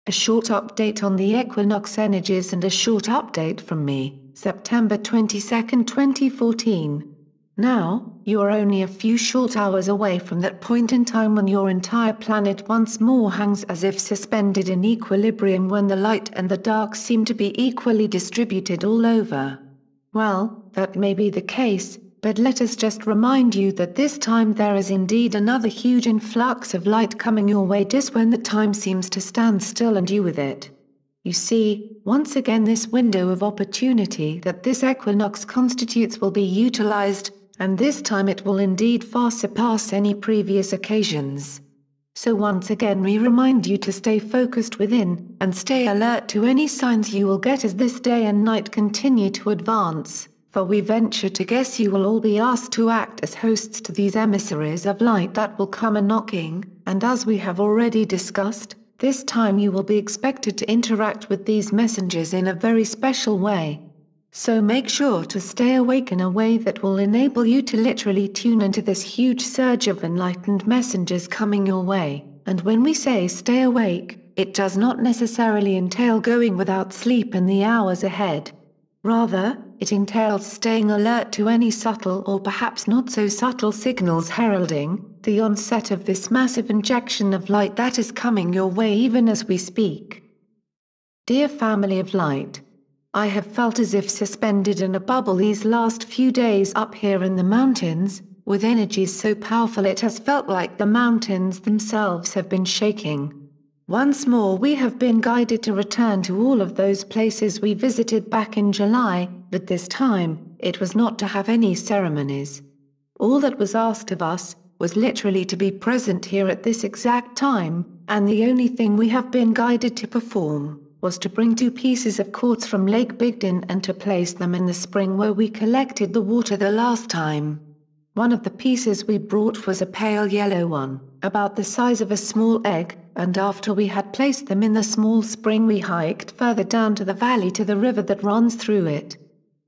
A short update on the equinox energies and a short update from me, September 22, 2014. Now, you are only a few short hours away from that point in time when your entire planet once more hangs as if suspended in equilibrium, when the light and the dark seem to be equally distributed all over. Well, that may be the case, but let us just remind you that this time there is indeed another huge influx of light coming your way just when the time seems to stand still, and you with it. You see, once again this window of opportunity that this equinox constitutes will be utilized, and this time it will indeed far surpass any previous occasions. So once again we remind you to stay focused within, and stay alert to any signs you will get as this day and night continue to advance, for we venture to guess you will all be asked to act as hosts to these emissaries of light that will come a-knocking, and as we have already discussed, this time you will be expected to interact with these messengers in a very special way. So make sure to stay awake in a way that will enable you to literally tune into this huge surge of enlightened messengers coming your way. And when we say stay awake, it does not necessarily entail going without sleep in the hours ahead. Rather, it entails staying alert to any subtle or perhaps not so subtle signals heralding the onset of this massive injection of light that is coming your way even as we speak. Dear family of light, I have felt as if suspended in a bubble these last few days up here in the mountains, with energies so powerful it has felt like the mountains themselves have been shaking. Once more we have been guided to return to all of those places we visited back in July, but this time, it was not to have any ceremonies. All that was asked of us was literally to be present here at this exact time, and the only thing we have been guided to perform was to bring 2 pieces of quartz from Lake Bigden and to place them in the spring where we collected the water the last time. One of the pieces we brought was a pale yellow one, about the size of a small egg, and after we had placed them in the small spring we hiked further down to the valley to the river that runs through it.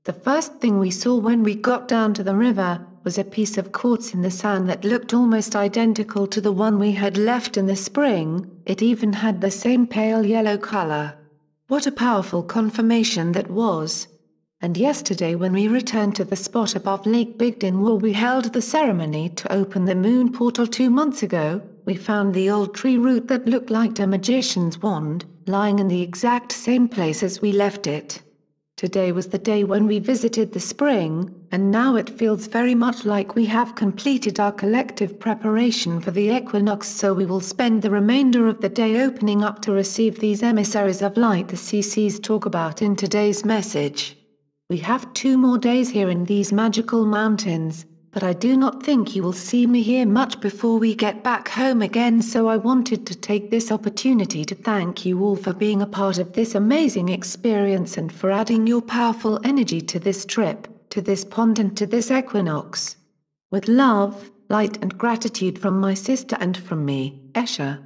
The first thing we saw when we got down to the river was a piece of quartz in the sand that looked almost identical to the one we had left in the spring. It even had the same pale yellow color. What a powerful confirmation that was. And yesterday when we returned to the spot above Lake Bigden where we held the ceremony to open the moon portal 2 months ago, we found the old tree root that looked like a magician's wand, lying in the exact same place as we left it. Today was the day when we visited the spring, and now it feels very much like we have completed our collective preparation for the equinox, so we will spend the remainder of the day opening up to receive these emissaries of light the CCs talk about in today's message. We have 2 more days here in these magical mountains, but I do not think you will see me here much before we get back home again, so I wanted to take this opportunity to thank you all for being a part of this amazing experience and for adding your powerful energy to this trip, to this pond and to this equinox. With love, light and gratitude from my sister and from me, Esha.